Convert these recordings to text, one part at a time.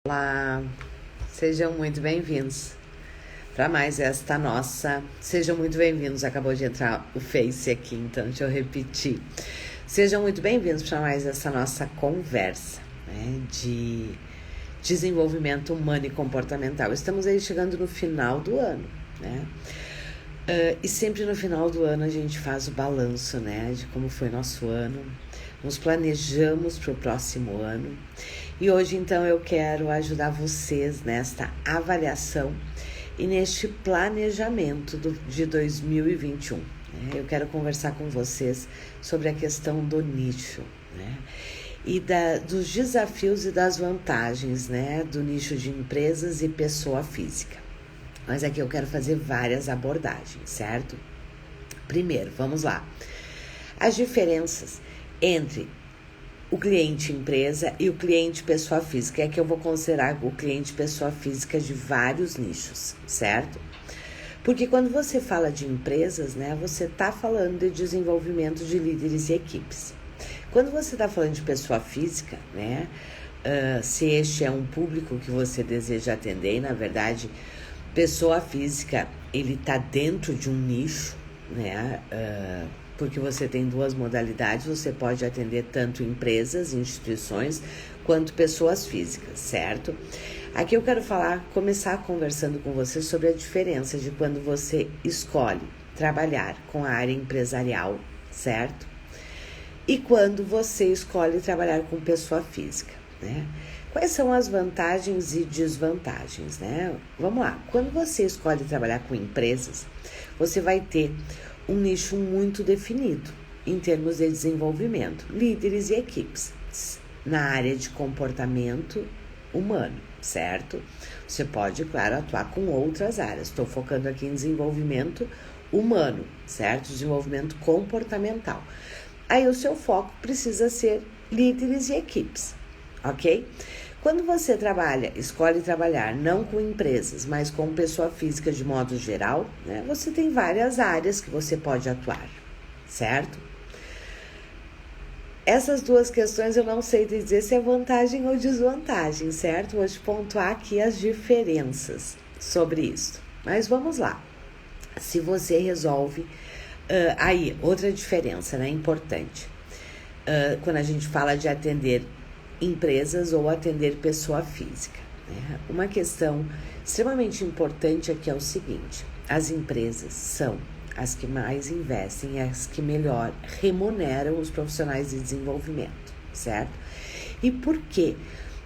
Olá, sejam muito bem-vindos para mais esta nossa. Sejam muito bem-vindos. Acabou de entrar o Face aqui, então deixa eu repetir. Sejam muito bem-vindos para mais essa nossa conversa, né, de desenvolvimento humano e comportamental. Estamos aí chegando no final do ano, né? E sempre no final do ano a gente faz o balanço, né, de como foi nosso ano. Nos planejamos para o próximo ano. E hoje, então, eu quero ajudar vocês nesta avaliação e neste planejamento de 2021. Né? Eu quero conversar com vocês sobre a questão do nicho, né? E dos desafios e das vantagens, né, do nicho de empresas e pessoa física. Mas aqui eu quero fazer várias abordagens, certo? Primeiro, vamos lá. As diferenças entre o cliente empresa e o cliente pessoa física. É que eu vou considerar o cliente pessoa física de vários nichos, certo? Porque quando você fala de empresas, né, você está falando de desenvolvimento de líderes e equipes. Quando você está falando de pessoa física, né, se este é um público que você deseja atender, e na verdade, pessoa física, ele está dentro de um nicho, né, porque você tem duas modalidades, você pode atender tanto empresas, instituições, quanto pessoas físicas, certo? Aqui eu quero começar conversando com você sobre a diferença de quando você escolhe trabalhar com a área empresarial, certo? E quando você escolhe trabalhar com pessoa física, né? Quais são as vantagens e desvantagens, né? Vamos lá, quando você escolhe trabalhar com empresas, você vai ter um nicho muito definido em termos de desenvolvimento, líderes e equipes na área de comportamento humano, certo? Você pode, claro, atuar com outras áreas. Estou focando aqui em desenvolvimento humano, certo? Desenvolvimento comportamental. Aí o seu foco precisa ser líderes e equipes, ok? Quando você escolhe trabalhar não com empresas, mas com pessoa física de modo geral, né, você tem várias áreas que você pode atuar, certo? Essas duas questões eu não sei dizer se é vantagem ou desvantagem, certo? Vou te pontuar aqui as diferenças sobre isso. Mas vamos lá. Se você resolve... aí, outra diferença, né, importante. Quando a gente fala de atender empresas ou atender pessoa física, né? Uma questão extremamente importante aqui é o seguinte: as empresas são as que mais investem e as que melhor remuneram os profissionais de desenvolvimento, certo? E por quê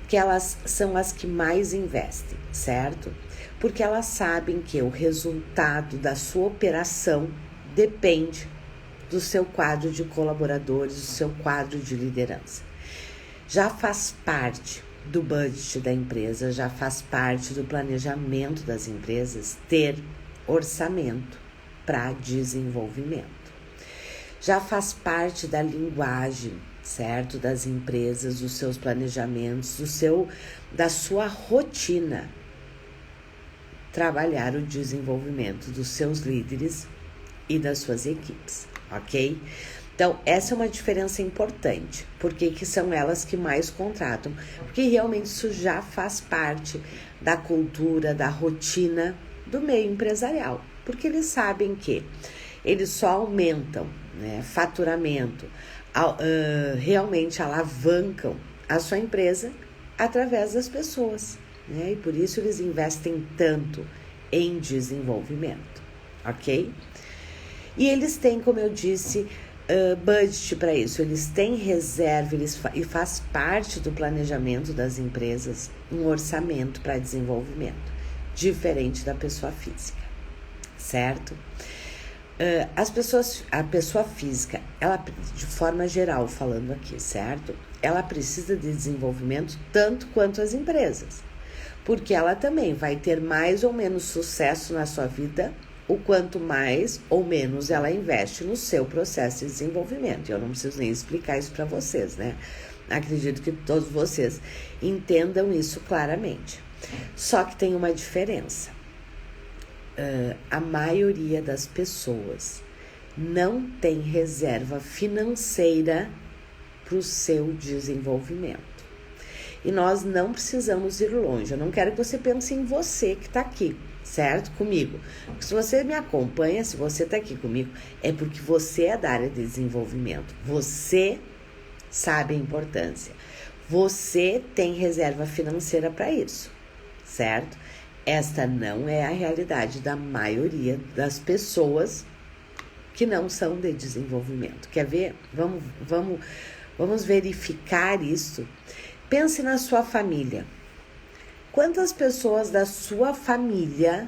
que elas são as que mais investem, certo? Porque elas sabem que o resultado da sua operação depende do seu quadro de colaboradores, do seu quadro de liderança. Já faz parte do budget da empresa, já faz parte do planejamento das empresas ter orçamento para desenvolvimento. Já faz parte da linguagem, certo, das empresas, dos seus planejamentos, da sua rotina, trabalhar o desenvolvimento dos seus líderes e das suas equipes, ok? Então, essa é uma diferença importante, porque que são elas que mais contratam, porque realmente isso já faz parte da cultura, da rotina do meio empresarial, porque eles sabem que eles só aumentam, né, faturamento, realmente alavancam a sua empresa através das pessoas, né, e por isso eles investem tanto em desenvolvimento, ok? E eles têm, como eu disse, budget para isso, eles têm reserva e faz parte do planejamento das empresas um orçamento para desenvolvimento, diferente da pessoa física, certo? A pessoa física, ela, de forma geral falando aqui, certo? Ela precisa de desenvolvimento tanto quanto as empresas, porque ela também vai ter mais ou menos sucesso na sua vida o quanto mais ou menos ela investe no seu processo de desenvolvimento. Eu não preciso nem explicar isso para vocês, né? Acredito que todos vocês entendam isso claramente. Só que tem uma diferença. A maioria das pessoas não tem reserva financeira para o seu desenvolvimento. E nós não precisamos ir longe. Eu não quero que você pense em você que está aqui, certo? Comigo. Porque se você me acompanha, se você está aqui comigo, é porque você é da área de desenvolvimento. Você sabe a importância. Você tem reserva financeira para isso, certo? Esta não é a realidade da maioria das pessoas que não são de desenvolvimento. Quer ver? Vamos verificar isso. Pense na sua família. Quantas pessoas da sua família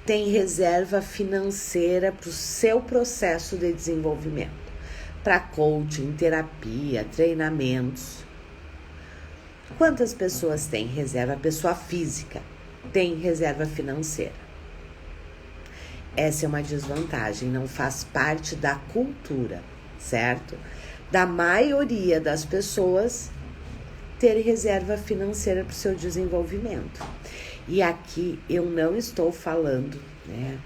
têm reserva financeira para o seu processo de desenvolvimento? Para coaching, terapia, treinamentos. Quantas pessoas têm reserva? A pessoa física tem reserva financeira. Essa é uma desvantagem, não faz parte da cultura, certo? Da maioria das pessoas ter reserva financeira para o seu desenvolvimento. E aqui eu não estou falando, né?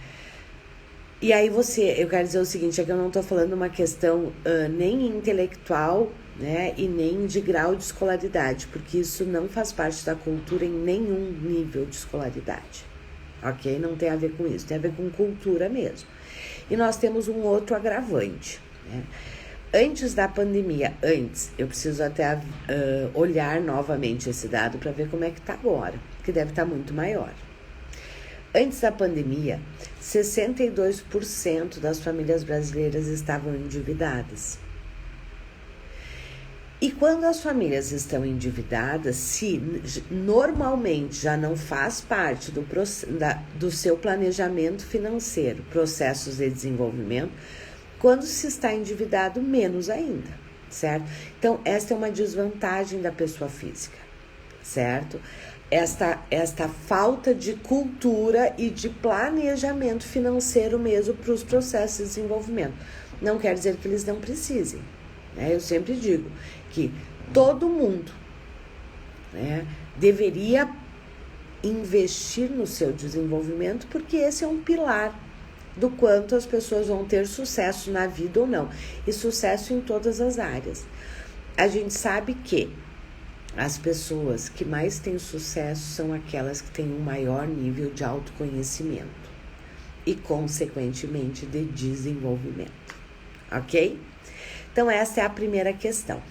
E aí eu quero dizer o seguinte, é que eu não estou falando uma questão nem intelectual, né, e nem de grau de escolaridade, porque isso não faz parte da cultura em nenhum nível de escolaridade, ok? Não tem a ver com isso, tem a ver com cultura mesmo. E nós temos um outro agravante, né? Antes da pandemia, eu preciso até olhar novamente esse dado para ver como é que está agora, que deve estar muito maior. Antes da pandemia, 62% das famílias brasileiras estavam endividadas. E quando as famílias estão endividadas, se normalmente já não faz parte do seu planejamento financeiro, processos de desenvolvimento, quando se está endividado, menos ainda, certo? Então, esta é uma desvantagem da pessoa física, certo? Esta falta de cultura e de planejamento financeiro mesmo para os processos de desenvolvimento. Não quer dizer que eles não precisem, né? Eu sempre digo que todo mundo, né, deveria investir no seu desenvolvimento, porque esse é um pilar do quanto as pessoas vão ter sucesso na vida ou não, e sucesso em todas as áreas. A gente sabe que as pessoas que mais têm sucesso são aquelas que têm um maior nível de autoconhecimento e, consequentemente, de desenvolvimento, ok? Então, essa é a primeira questão.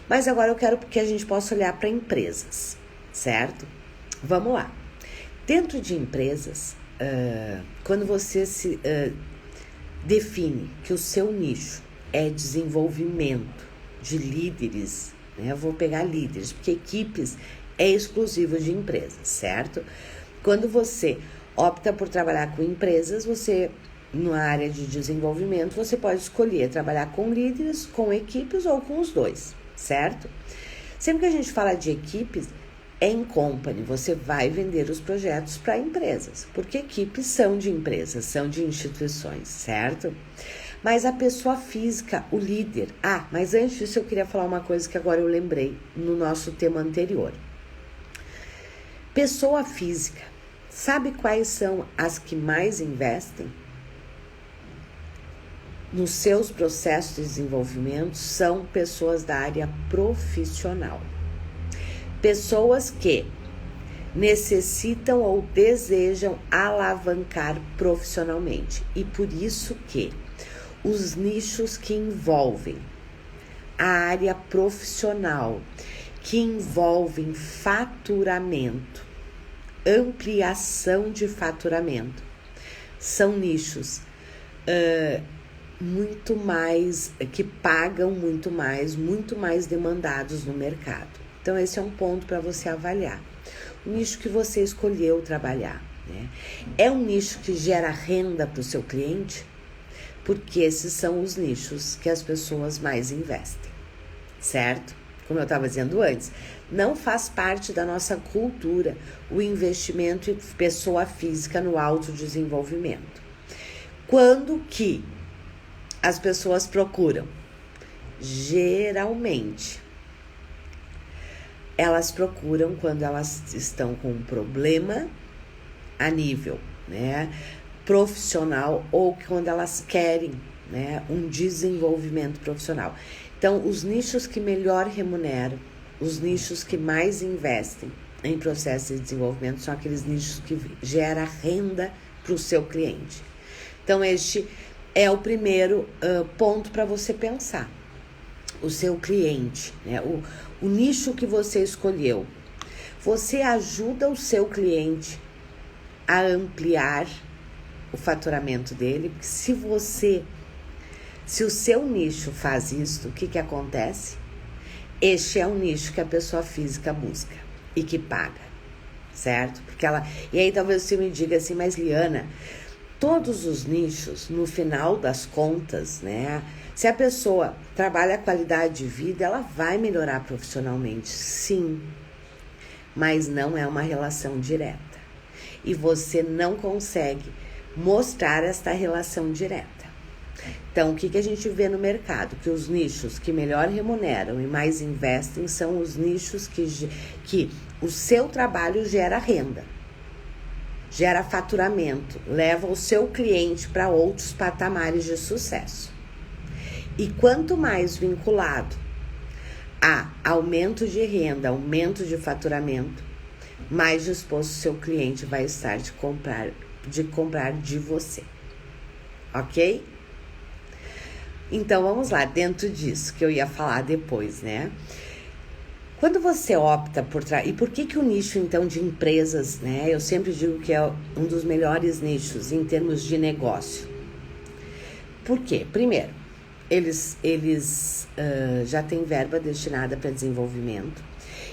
Mas agora eu quero que a gente possa olhar para empresas, certo? Vamos lá. Dentro de empresas, quando você se define que o seu nicho é desenvolvimento de líderes, né? Eu vou pegar líderes, porque equipes é exclusivo de empresas, certo? Quando você opta por trabalhar com empresas, na área de desenvolvimento, você pode escolher trabalhar com líderes, com equipes ou com os dois, certo? Sempre que a gente fala de equipes, é em company, você vai vender os projetos para empresas, porque equipes são de empresas, são de instituições, certo? Mas a pessoa física, o líder... mas antes disso eu queria falar uma coisa que agora eu lembrei no nosso tema anterior. Pessoa física, sabe quais são as que mais investem nos seus processos de desenvolvimento? São pessoas da área profissional. Pessoas que necessitam ou desejam alavancar profissionalmente. E por isso que os nichos que envolvem a área profissional, que envolvem faturamento, ampliação de faturamento, são nichos muito mais, que pagam muito mais demandados no mercado. Então, esse é um ponto para você avaliar. O nicho que você escolheu trabalhar, né? É um nicho que gera renda para o seu cliente? Porque esses são os nichos que as pessoas mais investem, certo? Como eu estava dizendo antes, não faz parte da nossa cultura o investimento em pessoa física no autodesenvolvimento. Quando que as pessoas procuram? Geralmente, elas procuram quando elas estão com um problema a nível, né, profissional, ou quando elas querem, né, um desenvolvimento profissional. Então, os nichos que melhor remuneram, os nichos que mais investem em processo de desenvolvimento são aqueles nichos que geram renda para o seu cliente. Então, este é o primeiro ponto para você pensar. O seu cliente, né? O nicho que você escolheu. Você ajuda o seu cliente a ampliar o faturamento dele, porque se o seu nicho faz isso, o que acontece? Este é um nicho que a pessoa física busca e que paga, certo? E aí talvez você me diga assim, mas Liana, todos os nichos, no final das contas, né? Se a pessoa trabalha a qualidade de vida, ela vai melhorar profissionalmente, sim, mas não é uma relação direta. E você não consegue mostrar esta relação direta. Então, o que a gente vê no mercado? Que os nichos que melhor remuneram e mais investem são os nichos que o seu trabalho gera renda, gera faturamento, leva o seu cliente para outros patamares de sucesso. E quanto mais vinculado a aumento de renda, aumento de faturamento, mais disposto o seu cliente vai estar de comprar de você. Ok? Então, vamos lá, dentro disso que eu ia falar depois, né? Quando você opta por... E por que o nicho, então, de empresas, né? Eu sempre digo que é um dos melhores nichos em termos de negócio. Por quê? Primeiro, eles já têm verba destinada para desenvolvimento.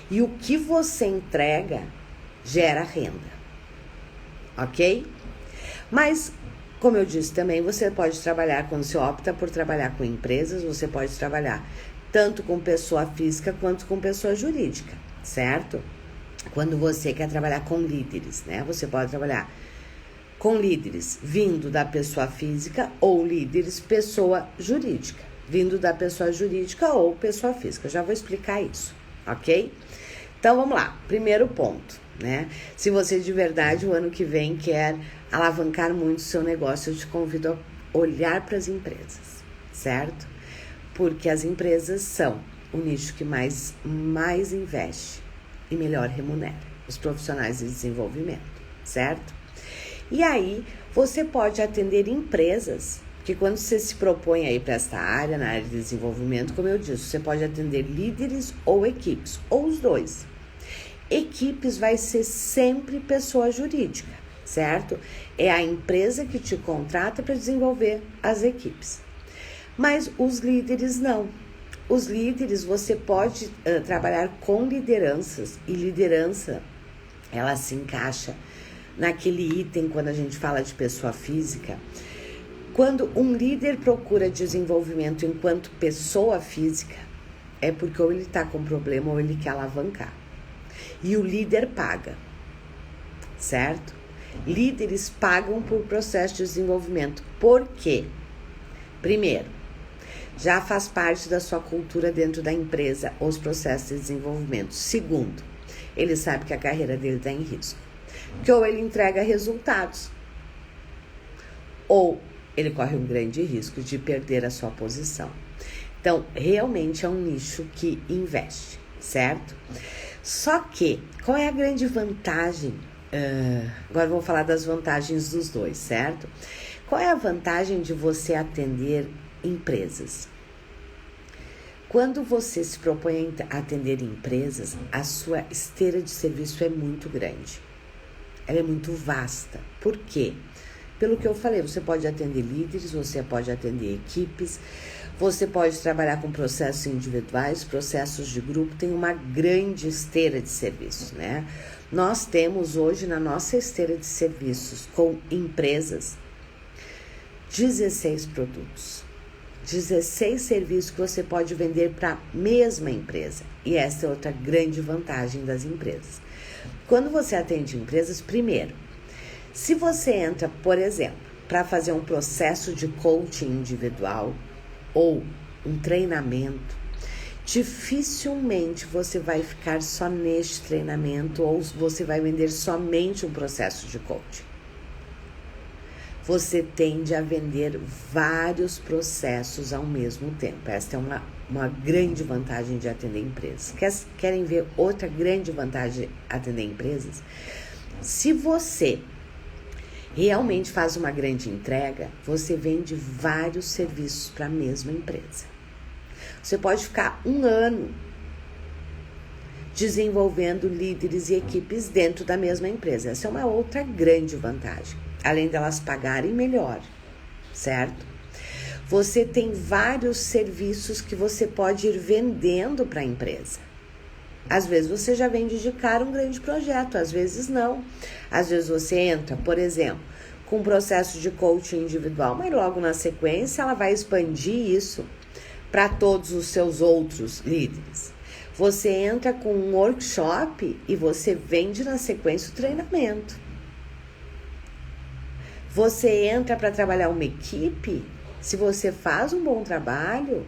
E o que você entrega gera renda. Ok? Mas, como eu disse também, você pode trabalhar, quando você opta por trabalhar com empresas, você pode trabalhar tanto com pessoa física quanto com pessoa jurídica, certo? Quando você quer trabalhar com líderes, né? Você pode trabalhar com líderes vindo da pessoa física ou líderes pessoa jurídica, vindo da pessoa jurídica ou pessoa física. Já vou explicar isso, ok? Então, vamos lá. Primeiro ponto, né? Se você de verdade, o ano que vem, quer alavancar muito o seu negócio, eu te convido a olhar para as empresas, certo? Porque as empresas são o nicho que mais investe e melhor remunera os profissionais de desenvolvimento, certo? E aí, você pode atender empresas, que quando você se propõe aí para esta área, na área de desenvolvimento, como eu disse, você pode atender líderes ou equipes, ou os dois. Equipes vai ser sempre pessoa jurídica, certo? É a empresa que te contrata para desenvolver as equipes. Mas os líderes não. Os líderes, você pode trabalhar com lideranças, e liderança, ela se encaixa naquele item quando a gente fala de pessoa física. Quando um líder procura desenvolvimento enquanto pessoa física, é porque ou ele está com problema ou ele quer alavancar. E o líder paga, certo? Líderes pagam por processo de desenvolvimento. Por quê? Primeiro, já faz parte da sua cultura dentro da empresa os processos de desenvolvimento. Segundo, ele sabe que a carreira dele está em risco. Que ou ele entrega resultados, ou ele corre um grande risco de perder a sua posição. Então, realmente é um nicho que investe, certo? Só que, qual é a grande vantagem? Agora eu vou falar das vantagens dos dois, certo? Qual é a vantagem de você atender empresas? Quando você se propõe a atender empresas, a sua esteira de serviço é muito grande. Ela é muito vasta. Por quê? Pelo que eu falei, você pode atender líderes, você pode atender equipes, você pode trabalhar com processos individuais, processos de grupo, tem uma grande esteira de serviços, né? Nós temos hoje na nossa esteira de serviços com empresas 16 produtos, 16 serviços que você pode vender para a mesma empresa. E essa é outra grande vantagem das empresas. Quando você atende empresas, primeiro, se você entra, por exemplo, para fazer um processo de coaching individual ou um treinamento, dificilmente você vai ficar só neste treinamento ou você vai vender somente um processo de coaching. Você tende a vender vários processos ao mesmo tempo. Esta é uma uma grande vantagem de atender empresas? Querem ver outra grande vantagem de atender empresas? Se você realmente faz uma grande entrega, você vende vários serviços para a mesma empresa. Você pode ficar 1 ano desenvolvendo líderes e equipes dentro da mesma empresa. Essa é uma outra grande vantagem, além delas pagarem melhor, certo? Você tem vários serviços que você pode ir vendendo para a empresa. Às vezes você já vende de cara um grande projeto, às vezes não. Às vezes você entra, por exemplo, com um processo de coaching individual, mas logo na sequência ela vai expandir isso para todos os seus outros líderes. Você entra com um workshop e você vende na sequência o treinamento. Você entra para trabalhar uma equipe, se você faz um bom trabalho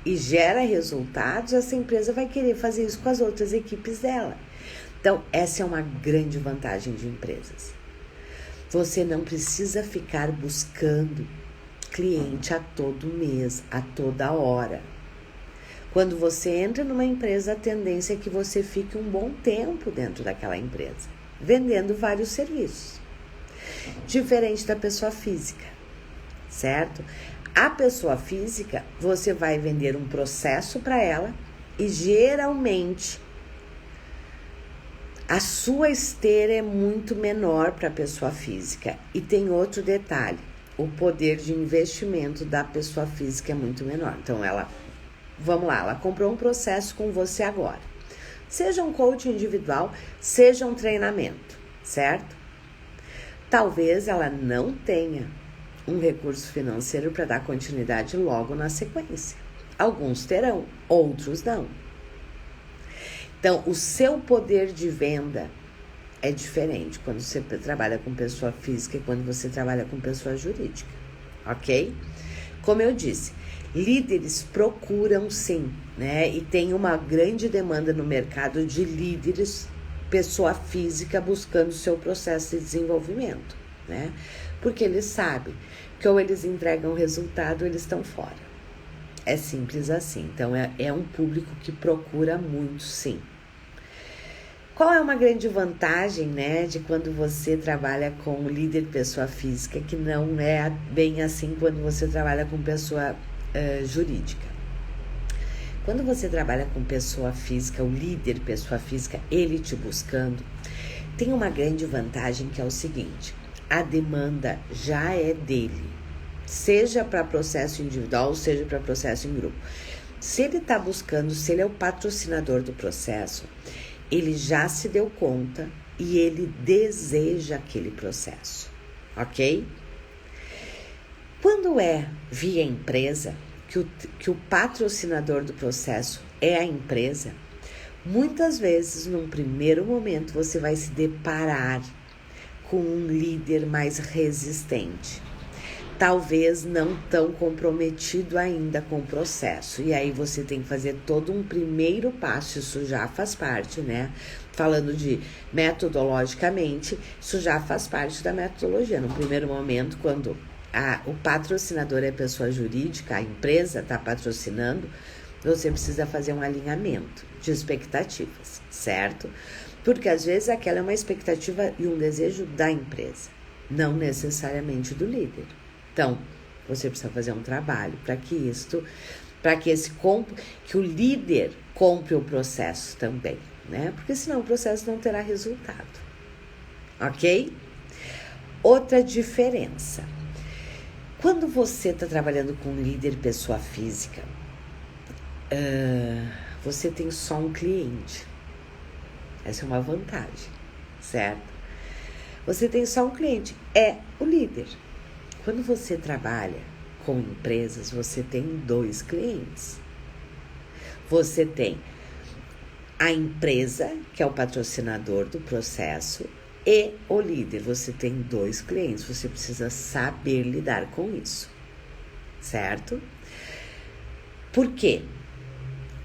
e gera resultados, essa empresa vai querer fazer isso com as outras equipes dela. Então, essa é uma grande vantagem de empresas. Você não precisa ficar buscando cliente a todo mês, a toda hora. Quando você entra numa empresa, a tendência é que você fique um bom tempo dentro daquela empresa, vendendo vários serviços. Diferente da pessoa física, certo? A pessoa física, você vai vender um processo para ela e geralmente a sua esteira é muito menor para a pessoa física. E tem outro detalhe, o poder de investimento da pessoa física é muito menor. Então vamos lá, ela comprou um processo com você agora. Seja um coaching individual, seja um treinamento, certo? Talvez ela não tenha um recurso financeiro para dar continuidade logo na sequência. Alguns terão, outros não. Então, o seu poder de venda é diferente quando você trabalha com pessoa física e quando você trabalha com pessoa jurídica, ok? Como eu disse, líderes procuram sim, né? E tem uma grande demanda no mercado de líderes, pessoa física, buscando o seu processo de desenvolvimento, né? Porque eles sabem que ou eles entregam resultado ou eles estão fora. É simples assim. Então, é um público que procura muito, sim. Qual é uma grande vantagem, né, de quando você trabalha com líder pessoa física, que não é bem assim quando você trabalha com pessoa jurídica? Quando você trabalha com pessoa física, o líder pessoa física, ele te buscando, tem uma grande vantagem que é o seguinte: a demanda já é dele, seja para processo individual, seja para processo em grupo. Se ele está buscando, se ele é o patrocinador do processo, ele já se deu conta e ele deseja aquele processo, ok? Quando é via empresa, que o patrocinador do processo é a empresa, muitas vezes, num primeiro momento, você vai se deparar com um líder mais resistente, talvez não tão comprometido ainda com o processo. E aí você tem que fazer todo um primeiro passo, isso já faz parte, né? Falando de metodologicamente, isso já faz parte da metodologia. No primeiro momento, quando o patrocinador é pessoa jurídica, a empresa está patrocinando, você precisa fazer um alinhamento de expectativas, certo? Porque às vezes aquela é uma expectativa e um desejo da empresa, não necessariamente do líder. Então, você precisa fazer um trabalho para que o líder compre o processo também, né? Porque senão o processo não terá resultado, ok? Outra diferença. Quando você está trabalhando com líder pessoa física, você tem só um cliente. Essa é uma vantagem, certo? Você tem só um cliente, é o líder. Quando você trabalha com empresas, você tem 2 clientes. Você tem a empresa, que é o patrocinador do processo, e o líder. Você tem 2 clientes, você precisa saber lidar com isso, certo? Por quê?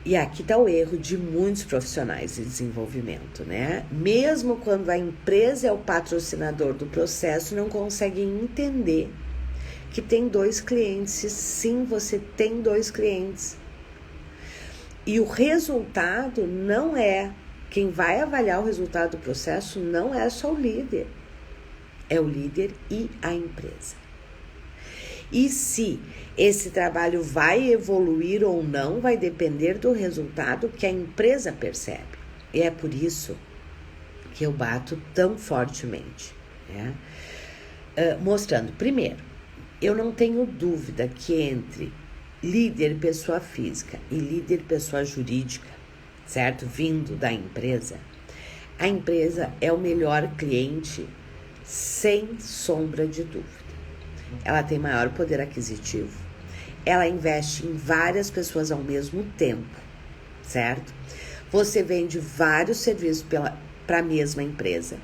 E aqui está o erro de muitos profissionais de desenvolvimento, né? Mesmo quando a empresa é o patrocinador do processo, não conseguem entender que tem 2 clientes. Sim, você tem 2 clientes. E o resultado não é, quem vai avaliar o resultado do processo não é só o líder, é o líder e a empresa. E se esse trabalho vai evoluir ou não, vai depender do resultado que a empresa percebe. E é por isso que eu bato tão fortemente, né? Mostrando, primeiro, eu não tenho dúvida que entre líder pessoa física e líder pessoa jurídica, certo? Vindo da empresa, a empresa é o melhor cliente, sem sombra de dúvida. Ela tem maior poder aquisitivo, ela investe em várias pessoas ao mesmo tempo, certo? Você vende vários serviços para a mesma empresa.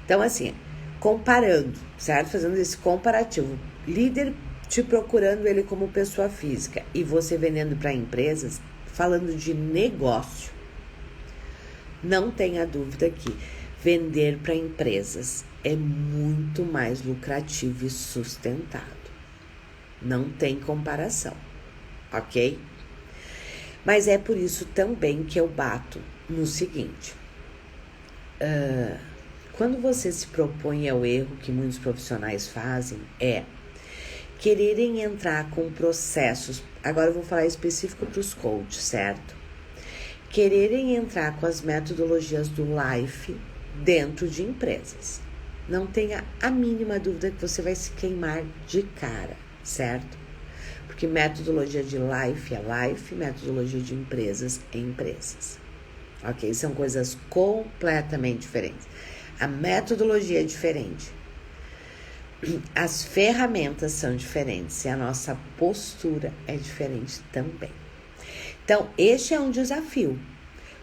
Então, assim, comparando, certo? Fazendo esse comparativo, líder te procurando ele como pessoa física e você vendendo para empresas, falando de negócio, não tenha dúvida que vender para empresas é muito mais lucrativo e sustentado. Não tem comparação, ok? Mas é por isso também que eu bato no seguinte. Quando você se propõe ao erro que muitos profissionais fazem, é quererem entrar com processos, agora eu vou falar específico para os coaches, certo? Quererem entrar com as metodologias do Life dentro de empresas. Não tenha a mínima dúvida que você vai se queimar de cara, certo? Porque metodologia de Life é Life, metodologia de empresas é empresas. Ok? São coisas completamente diferentes. A metodologia é diferente. As ferramentas são diferentes e a nossa postura é diferente também. Então, este é um desafio.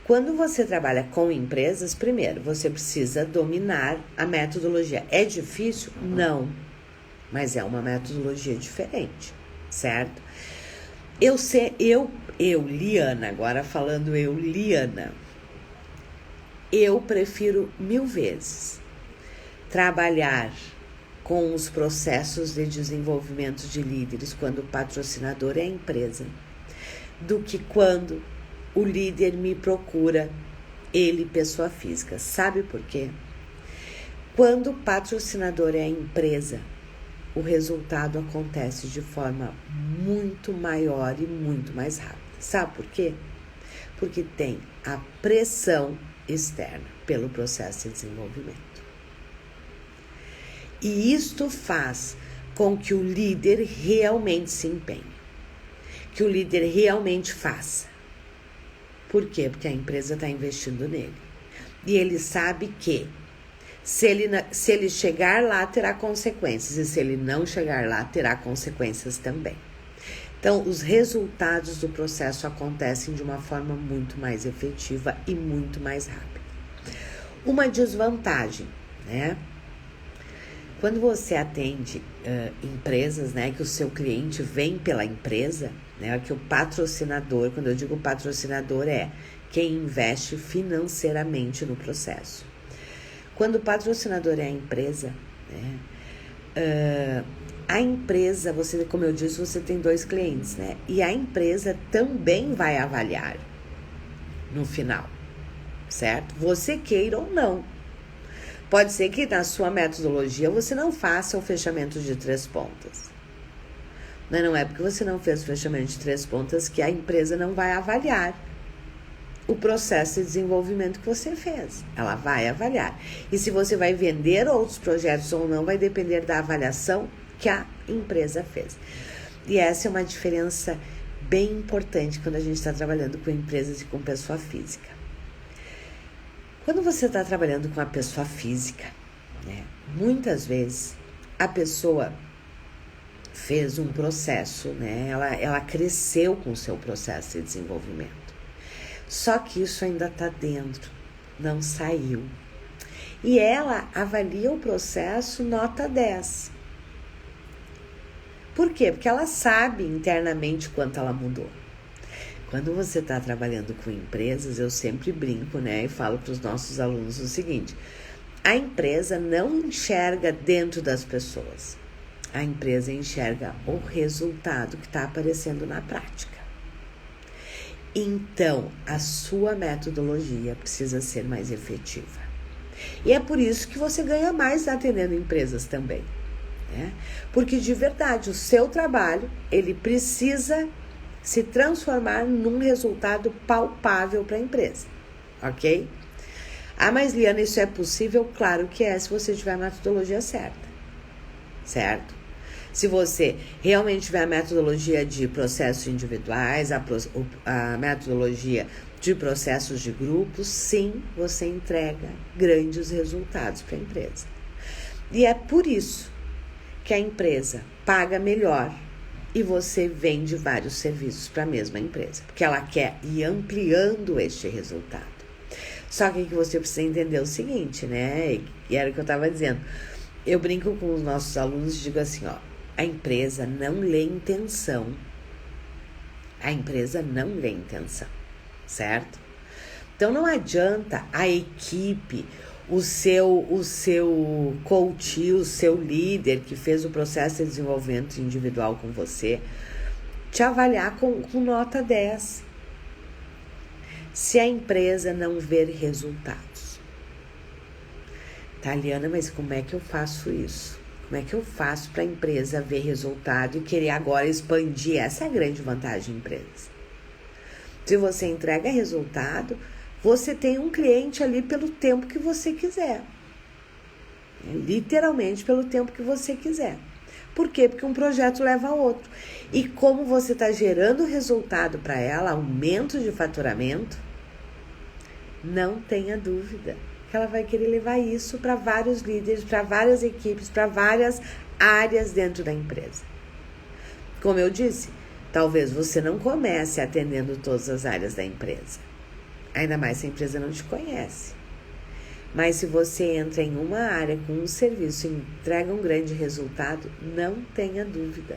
Quando você trabalha com empresas, primeiro, você precisa dominar a metodologia. É difícil? Não. Mas é uma metodologia diferente, certo? Eu, Liana, agora falando Liana, eu prefiro 1000 vezes trabalhar com os processos de desenvolvimento de líderes quando o patrocinador é a empresa, do que quando o líder me procura, ele, pessoa física. Sabe por quê? Quando o patrocinador é a empresa, o resultado acontece de forma muito maior e muito mais rápida. Sabe por quê? Porque tem a pressão externa pelo processo de desenvolvimento. E isto faz com que o líder realmente se empenhe, que o líder realmente faça. Por quê? Porque a empresa está investindo nele. E ele sabe que se ele chegar lá, terá consequências. E se ele não chegar lá, terá consequências também. Então, os resultados do processo acontecem de uma forma muito mais efetiva e muito mais rápida. Uma desvantagem, né? Quando você atende empresas, né, que o seu cliente vem pela empresa, né, que o patrocinador, quando eu digo patrocinador, é quem investe financeiramente no processo. Quando o patrocinador é a empresa, né, a empresa, você, como eu disse, você tem 2 clientes, né, e a empresa também vai avaliar no final, certo? Você queira ou não. Pode ser que na sua metodologia você não faça o fechamento de 3 pontas. Mas não é porque você não fez o fechamento de 3 pontas que a empresa não vai avaliar o processo de desenvolvimento que você fez. Ela vai avaliar. E se você vai vender outros projetos ou não, vai depender da avaliação que a empresa fez. E essa é uma diferença bem importante quando a gente está trabalhando com empresas e com pessoa física. Quando você está trabalhando com a pessoa física, né, muitas vezes a pessoa fez um processo, né, ela cresceu com o seu processo de desenvolvimento. Só que isso ainda está dentro, não saiu. E ela avalia o processo nota 10. Por quê? Porque ela sabe internamente quanto ela mudou. Quando você está trabalhando com empresas, eu sempre brinco, né, e falo para os nossos alunos o seguinte: a empresa não enxerga dentro das pessoas, a empresa enxerga o resultado que está aparecendo na prática. Então, a sua metodologia precisa ser mais efetiva. E é por isso que você ganha mais atendendo empresas também, né? Porque de verdade, o seu trabalho, ele precisa se transformar num resultado palpável para a empresa, ok? Ah, mas Liana, isso é possível? Claro que é, se você tiver a metodologia certa, certo? Se você realmente tiver a metodologia de processos individuais, a metodologia de processos de grupos, sim, você entrega grandes resultados para a empresa. E é por isso que a empresa paga melhor e você vende vários serviços para a mesma empresa, porque ela quer ir ampliando este resultado. Só que você precisa entender o seguinte, né? E era o que eu estava dizendo. Eu brinco com os nossos alunos e digo assim, ó, a empresa não lê intenção. A empresa não lê intenção, certo? Então não adianta a equipe, o seu coach, o seu líder que fez o processo de desenvolvimento individual com você, te avaliar com nota 10. Se a empresa não ver resultados. Tá, Liana, mas como é que eu faço isso? Como é que eu faço para a empresa ver resultado e querer agora expandir? Essa é a grande vantagem de empresas. Se você entrega resultado, você tem um cliente ali pelo tempo que você quiser. Literalmente pelo tempo que você quiser. Por quê? Porque um projeto leva a outro. E como você está gerando resultado para ela, aumento de faturamento, não tenha dúvida que ela vai querer levar isso para vários líderes, para várias equipes, para várias áreas dentro da empresa. Como eu disse, talvez você não comece atendendo todas as áreas da empresa. Ainda mais se a empresa não te conhece. Mas se você entra em uma área com um serviço e entrega um grande resultado, não tenha dúvida.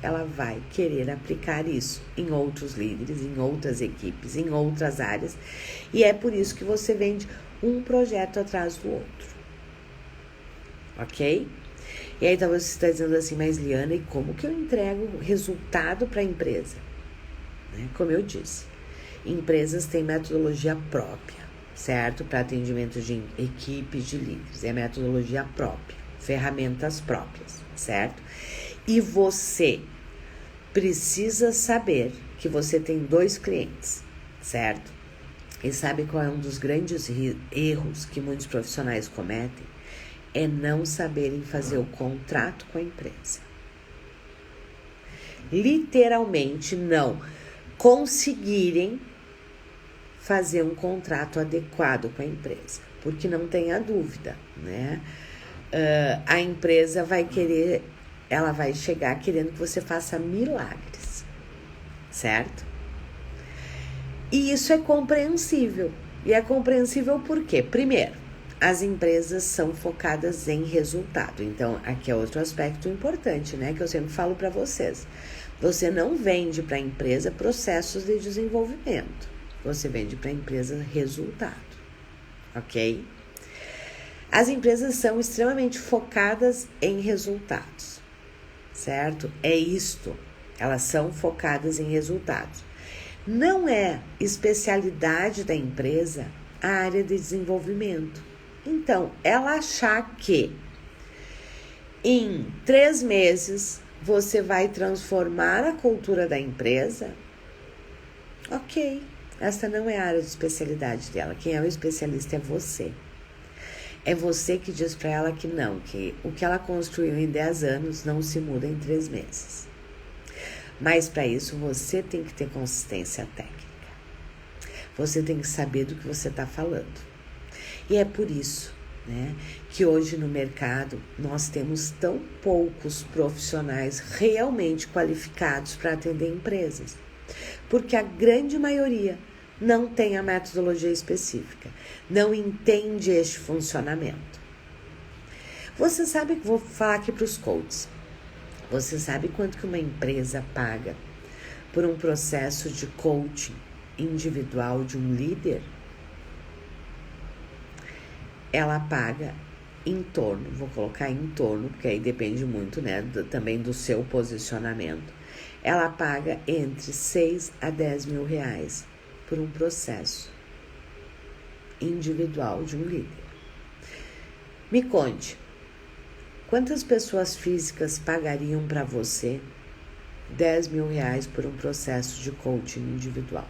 Ela vai querer aplicar isso em outros líderes, em outras equipes, em outras áreas. E é por isso que você vende um projeto atrás do outro. Ok? E aí talvez você está dizendo assim, mas Liana, e como que eu entrego resultado para a empresa? Como eu disse, empresas têm metodologia própria, certo? Para atendimento de equipes de líderes. É metodologia própria, ferramentas próprias, certo? E você precisa saber que você tem 2 clientes, certo? E sabe qual é um dos grandes erros que muitos profissionais cometem? É não saberem fazer o contrato com a empresa. Literalmente não conseguirem fazer um contrato adequado com a empresa. Porque não tenha dúvida, né? A empresa vai querer, ela vai chegar querendo que você faça milagres, certo? E isso é compreensível. E é compreensível por quê? Primeiro, as empresas são focadas em resultado. Então, aqui é outro aspecto importante, né? Que eu sempre falo para vocês. Você não vende para a empresa processos de desenvolvimento. Você vende para a empresa resultado, ok? As empresas são extremamente focadas em resultados, certo? É isto. Elas são focadas em resultados. Não é especialidade da empresa a área de desenvolvimento. Então, ela achar que em 3 meses você vai transformar a cultura da empresa, ok, essa não é a área de especialidade dela. Quem é o especialista é você. É você que diz para ela que não, que o que ela construiu em 10 anos não se muda em 3 meses. Mas para isso você tem que ter consistência técnica. Você tem que saber do que você está falando. E é por isso, né, que hoje no mercado nós temos tão poucos profissionais realmente qualificados para atender empresas. Porque a grande maioria não tem a metodologia específica, não entende este funcionamento. Você sabe que vou falar aqui para os coaches. Você sabe quanto que uma empresa paga por um processo de coaching individual de um líder? Ela paga em torno, vou colocar em torno, porque aí depende muito, né, também do seu posicionamento. ela paga entre 6 a 10 mil reais por um processo individual de um líder. Me conte, quantas pessoas físicas pagariam para você 10 mil reais por um processo de coaching individual?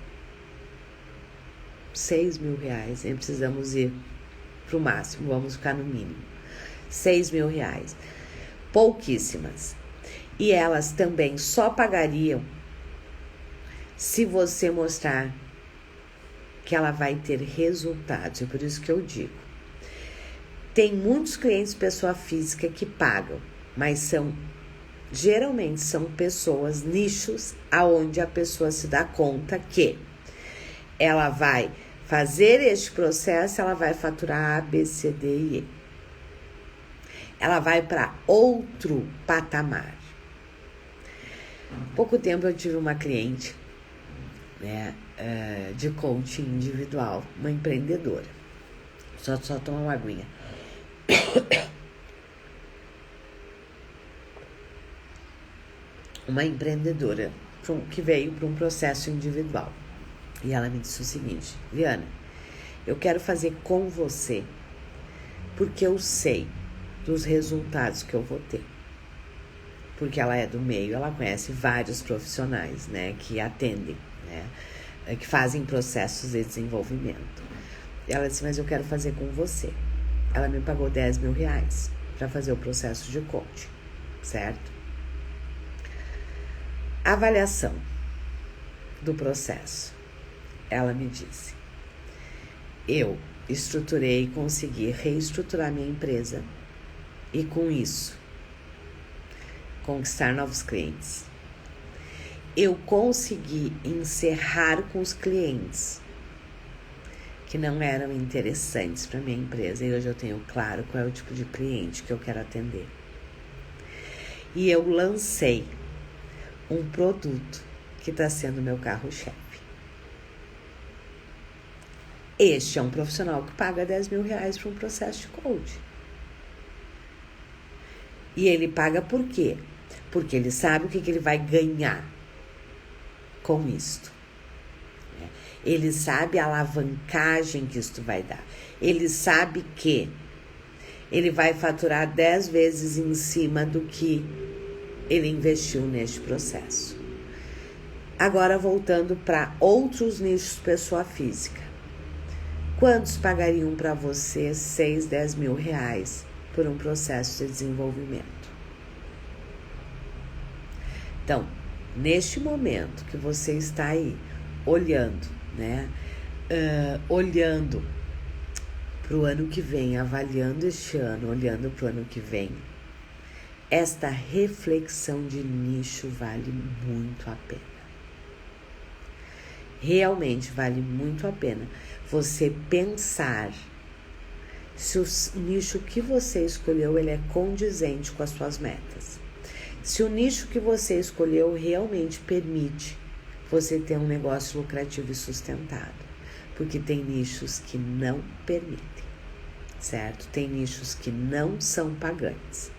6 mil reais, nem precisamos ir para o máximo, vamos ficar no mínimo. 6 mil reais. Pouquíssimas. E elas também só pagariam se você mostrar que ela vai ter resultados. É por isso que eu digo. Tem muitos clientes pessoa física que pagam, mas geralmente são pessoas, nichos, aonde a pessoa se dá conta que ela vai fazer este processo, ela vai faturar A, B, C, D e E. Ela vai para outro patamar. Há pouco tempo eu tive uma cliente, né, de coaching individual, uma empreendedora. Só tomar uma aguinha. Uma empreendedora que veio para um processo individual. E ela me disse o seguinte: Viana, eu quero fazer com você porque eu sei dos resultados que eu vou ter. Porque ela é do meio, ela conhece vários profissionais, né, que atendem, né, que fazem processos de desenvolvimento. Ela disse, mas eu quero fazer com você. Ela me pagou 10 mil reais para fazer o processo de coaching, certo? Avaliação do processo. Ela me disse, eu estruturei e consegui reestruturar minha empresa e com isso conquistar novos clientes. Eu consegui encerrar com os clientes que não eram interessantes para minha empresa e hoje eu tenho claro qual é o tipo de cliente que eu quero atender. E eu lancei um produto que está sendo meu carro-chefe. Este é um profissional que paga 10 mil reais para um processo de coaching. E ele paga por quê? Porque ele sabe o que ele vai ganhar com isto. Ele sabe a alavancagem que isto vai dar. Ele sabe que ele vai faturar 10 vezes em cima do que ele investiu neste processo. Agora, voltando para outros nichos pessoa física. Quantos pagariam para você 6, 10 mil reais por um processo de desenvolvimento? Então, neste momento que você está aí olhando, né? Olhando para o ano que vem, avaliando este ano, olhando para o ano que vem, esta reflexão de nicho vale muito a pena. Realmente vale muito a pena você pensar se o nicho que você escolheu ele é condizente com as suas metas. Se o nicho que você escolheu realmente permite você ter um negócio lucrativo e sustentado. Porque tem nichos que não permitem, certo? Tem nichos que não são pagantes.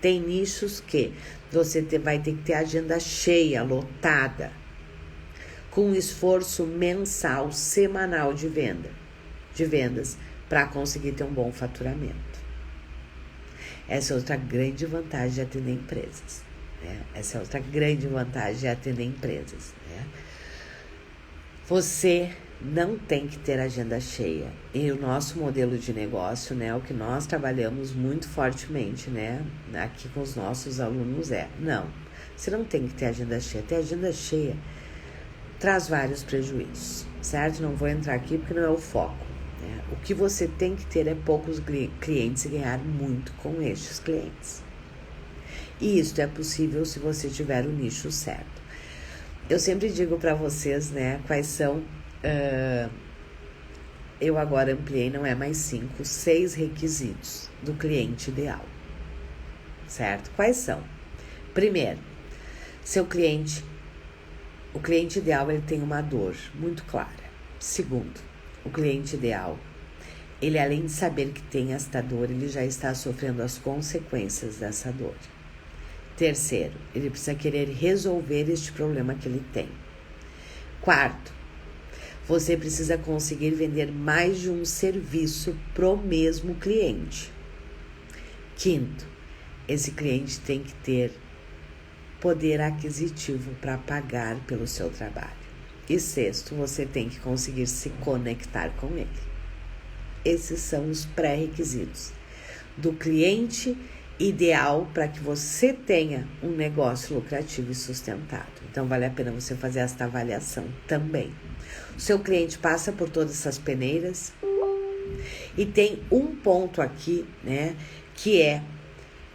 Tem nichos que você vai ter que ter agenda cheia, lotada, com esforço mensal, semanal de vendas, para conseguir ter um bom faturamento. Essa é outra grande vantagem de atender empresas. Essa é outra grande vantagem de atender empresas. Você não tem que ter agenda cheia. E o nosso modelo de negócio, o que nós trabalhamos muito fortemente, aqui com os nossos alunos não. Você não tem que ter agenda cheia. Ter agenda cheia traz vários prejuízos, certo? Não vou entrar aqui porque não é o foco. O que você tem que ter é poucos clientes e ganhar muito com estes clientes. E isso é possível se você tiver o nicho certo. Eu sempre digo para vocês, quais são... eu agora ampliei, não é mais 5, 6 requisitos do cliente ideal. Certo? Quais são? Primeiro, o cliente ideal ele tem uma dor muito clara. Segundo, o cliente ideal, ele além de saber que tem esta dor, ele já está sofrendo as consequências dessa dor. Terceiro, ele precisa querer resolver este problema que ele tem. Quarto, você precisa conseguir vender mais de um serviço pro mesmo cliente. Quinto, esse cliente tem que ter poder aquisitivo para pagar pelo seu trabalho. E sexto, você tem que conseguir se conectar com ele. Esses são os pré-requisitos do cliente ideal para que você tenha um negócio lucrativo e sustentado. Então, vale a pena você fazer esta avaliação também. O seu cliente passa por todas essas peneiras e tem um ponto aqui, né, que é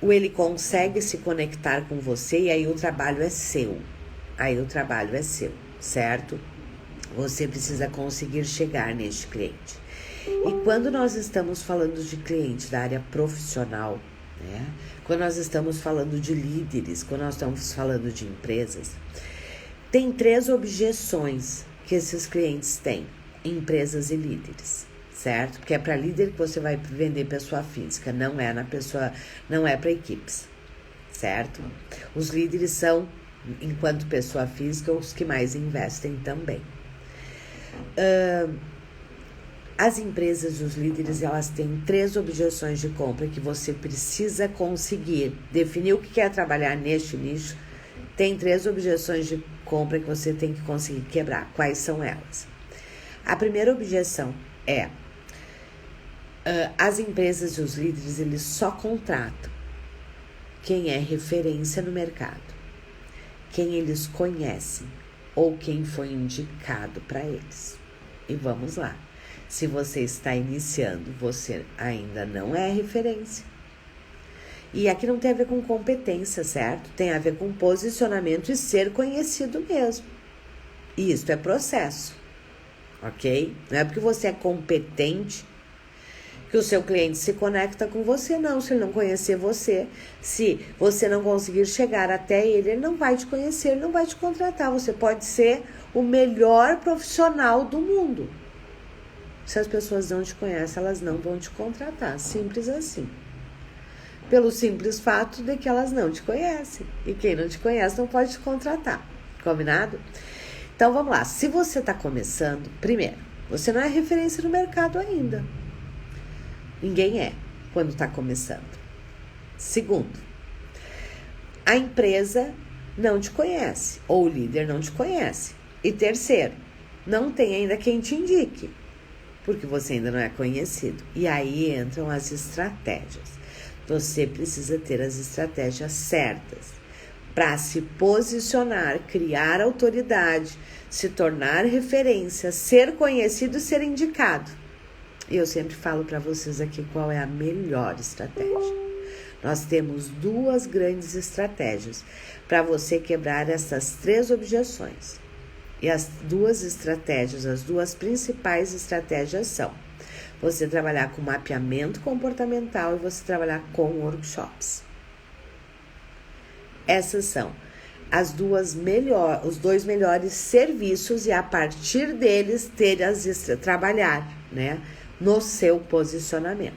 ele consegue se conectar com você e aí o trabalho é seu. Aí o trabalho é seu, certo? Você precisa conseguir chegar neste cliente. E quando nós estamos falando de cliente da área profissional, né? Quando nós estamos falando de líderes, quando nós estamos falando de empresas, tem 3 objeções que esses clientes têm, empresas e líderes, certo? Porque é para líder que você vai vender pessoa física, não é para equipes, certo? Os líderes são, enquanto pessoa física, os que mais investem também. As empresas e os líderes, elas têm 3 objeções de compra que você precisa conseguir definir o que quer trabalhar neste nicho. Tem 3 objeções de compra que você tem que conseguir quebrar. Quais são elas? A primeira objeção é as empresas e os líderes, eles só contratam quem é referência no mercado, quem eles conhecem ou quem foi indicado para eles. E vamos lá. Se você está iniciando, você ainda não é referência. E aqui não tem a ver com competência, certo? Tem a ver com posicionamento e ser conhecido mesmo. E isso é processo, ok? Não é porque você é competente que o seu cliente se conecta com você, não. Se ele não conhecer você, se você não conseguir chegar até ele, ele não vai te conhecer, ele não vai te contratar. Você pode ser o melhor profissional do mundo. Se as pessoas não te conhecem, elas não vão te contratar. Simples assim. Pelo simples fato de que elas não te conhecem. E quem não te conhece não pode te contratar. Combinado? Então, vamos lá. Se você está começando, primeiro, você não é referência no mercado ainda. Ninguém é quando está começando. Segundo, a empresa não te conhece. Ou o líder não te conhece. E terceiro, não tem ainda quem te indique, porque você ainda não é conhecido. E aí entram as estratégias. Você precisa ter as estratégias certas para se posicionar, criar autoridade, se tornar referência, ser conhecido e ser indicado. E eu sempre falo para vocês aqui qual é a melhor estratégia. Nós temos 2 grandes estratégias para você quebrar essas 3 objeções. E as 2 estratégias, as 2 principais estratégias são você trabalhar com mapeamento comportamental e você trabalhar com workshops. Essas são os 2 melhores serviços e a partir deles trabalhar, né, no seu posicionamento.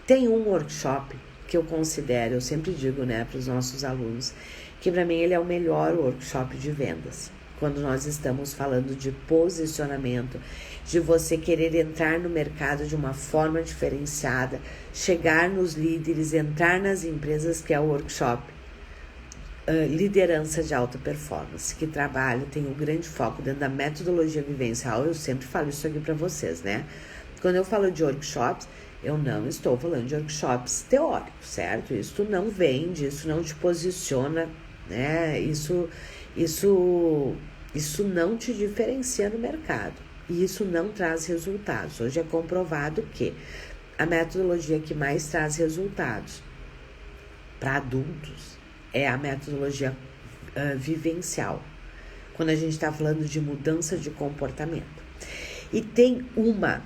Tem um workshop que eu considero, eu sempre digo, né, para os nossos alunos, que para mim ele é o melhor workshop de vendas. Quando nós estamos falando de posicionamento, de você querer entrar no mercado de uma forma diferenciada, chegar nos líderes, entrar nas empresas, que é o workshop Liderança de Alta Performance, que trabalha, tem um grande foco dentro da metodologia vivencial. Eu sempre falo isso aqui para vocês, né? Quando eu falo de workshops, eu não estou falando de workshops teóricos, certo? Isso não vende, isso não te posiciona, né? Isso não te diferencia no mercado e isso não traz resultados. Hoje é comprovado que a metodologia que mais traz resultados para adultos é a metodologia vivencial, quando a gente está falando de mudança de comportamento. E tem uma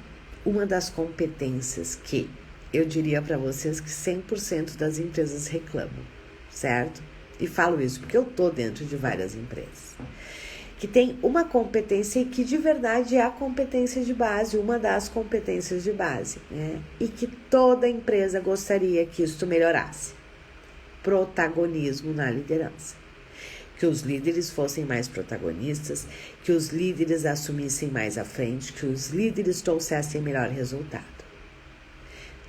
das competências que eu diria para vocês que 100% das empresas reclamam, certo? E falo isso porque eu tô dentro de várias empresas, que tem uma competência que de verdade é a competência de base, uma das competências de base, né? E que toda empresa gostaria que isso melhorasse. protagonismo na liderança. Que os líderes fossem mais protagonistas, que os líderes assumissem mais à frente, que os líderes trouxessem melhor resultado.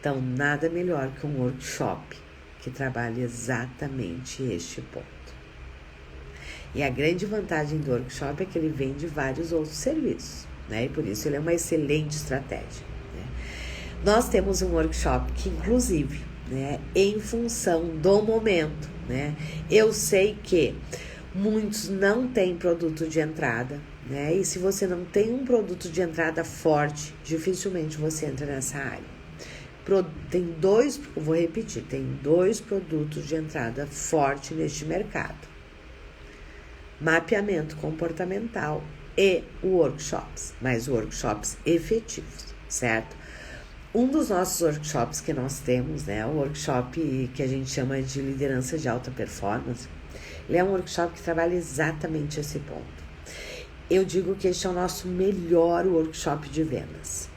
Então, nada melhor que um workshop que trabalhe exatamente este ponto. E a grande vantagem do workshop é que ele vende vários outros serviços, né? E por isso ele é uma excelente estratégia, né? Nós temos um workshop que, inclusive, né, em função do momento, né, eu sei que muitos não têm produto de entrada, né? E se você não tem um produto de entrada forte, dificilmente você entra nessa área. Vou repetir, tem 2 produtos de entrada forte neste mercado: mapeamento comportamental e workshops, mas workshops efetivos, certo? Um dos nossos workshops que nós temos, né, o workshop que a gente chama de liderança de alta performance, ele é um workshop que trabalha exatamente esse ponto. Eu digo que este é o nosso melhor workshop de vendas.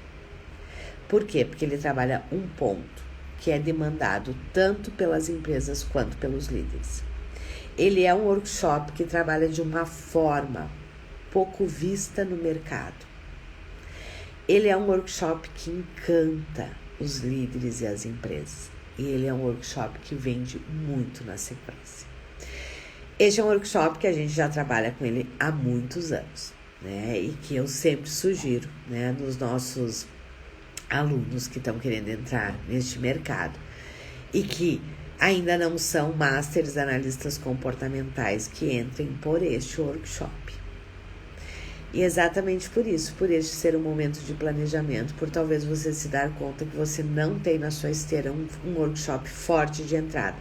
Por quê? Porque ele trabalha um ponto que é demandado tanto pelas empresas quanto pelos líderes. Ele é um workshop que trabalha de uma forma pouco vista no mercado. Ele é um workshop que encanta os líderes e as empresas. E ele é um workshop que vende muito na sequência. Este é um workshop que a gente já trabalha com ele há muitos anos, né? E que eu sempre sugiro, né, nos nossos alunos que estão querendo entrar neste mercado e que ainda não são masters analistas comportamentais, que entrem por este workshop. E exatamente por isso, por este ser um momento de planejamento, por talvez você se dar conta que você não tem na sua esteira um workshop forte de entrada,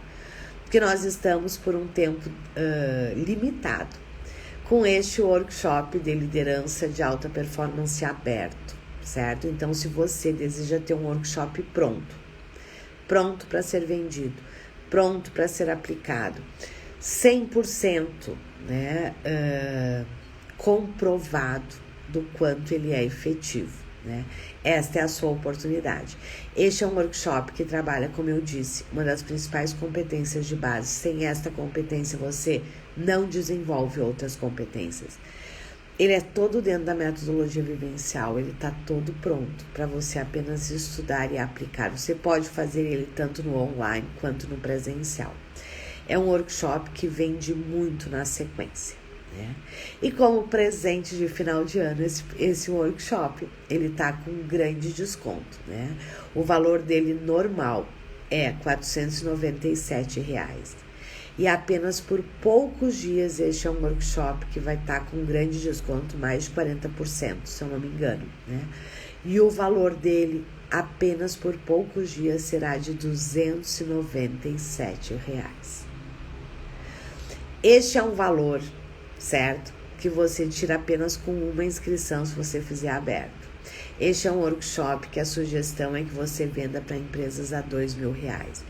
porque nós estamos por um tempo limitado com este workshop de liderança de alta performance aberto, certo? Então, se você deseja ter um workshop pronto para ser vendido, pronto para ser aplicado, 100%, né, comprovado do quanto ele é efetivo, né? Esta é a sua oportunidade. Este é um workshop que trabalha, como eu disse, uma das principais competências de base. Sem esta competência, você não desenvolve outras competências. Ele é todo dentro da metodologia vivencial, ele está todo pronto para você apenas estudar e aplicar. Você pode fazer ele tanto no online quanto no presencial. É um workshop que vende muito na sequência, né? E como presente de final de ano, esse workshop, ele está com um grande desconto, né? O valor dele normal é R$ 497. E apenas por poucos dias este é um workshop que vai estar com um grande desconto, mais de 40%, se eu não me engano, né? E o valor dele, apenas por poucos dias, será de R$ 297. Este é um valor, certo? Que você tira apenas com uma inscrição se você fizer aberto. Este é um workshop que a sugestão é que você venda para empresas a R$ 2.000.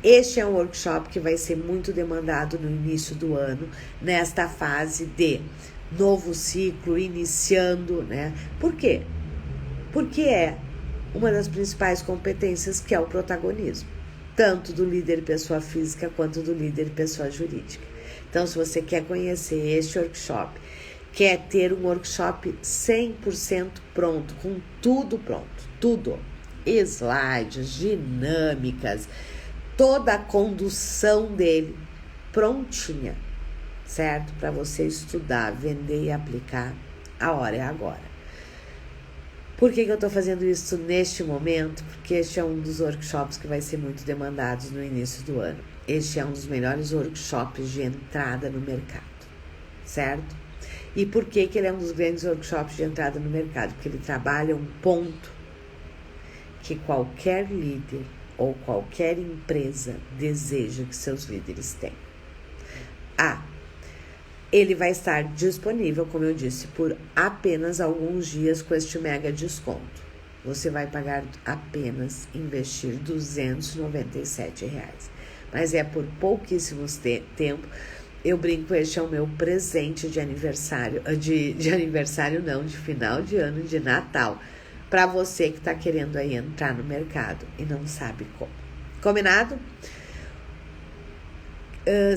Este é um workshop que vai ser muito demandado no início do ano, nesta fase de novo ciclo, iniciando, né? Por quê? Porque é uma das principais competências, que é o protagonismo, tanto do líder pessoa física quanto do líder pessoa jurídica. Então, se você quer conhecer este workshop, quer ter um workshop 100% pronto, com tudo pronto, tudo, slides, dinâmicas, toda a condução dele prontinha, certo? Para você estudar, vender e aplicar, a hora é agora. Por que eu estou fazendo isso neste momento? Porque este é um dos workshops que vai ser muito demandados no início do ano. Este é um dos melhores workshops de entrada no mercado, certo? E por que ele é um dos grandes workshops de entrada no mercado? Porque ele trabalha um ponto que qualquer líder ou qualquer empresa deseja que seus líderes tenham. Ele vai estar disponível, como eu disse, por apenas alguns dias com este mega desconto. Você vai pagar apenas, investir R$ 297. Mas é por pouquíssimos tempo. Eu brinco, este é o meu presente de aniversário, de aniversário não, de final de ano, de Natal, para você que está querendo aí entrar no mercado e não sabe como. Combinado?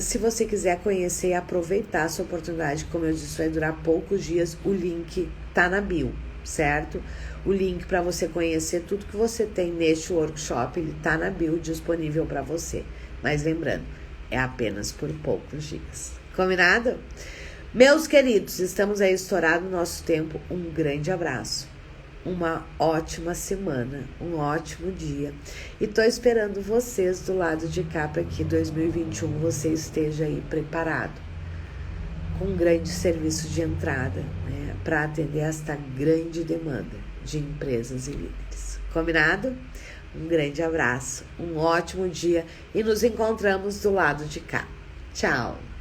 Se você quiser conhecer e aproveitar essa oportunidade, como eu disse, vai durar poucos dias, o link tá na bio, certo? O link para você conhecer tudo que você tem neste workshop, ele tá na bio disponível para você. Mas lembrando, é apenas por poucos dias. Combinado? Meus queridos, estamos aí estourado o nosso tempo. Um grande abraço. Uma ótima semana, um ótimo dia. E tô esperando vocês do lado de cá para que 2021 você esteja aí preparado. Com um grande serviço de entrada, né, para atender esta grande demanda de empresas e líderes. Combinado? Um grande abraço, um ótimo dia e nos encontramos do lado de cá. Tchau!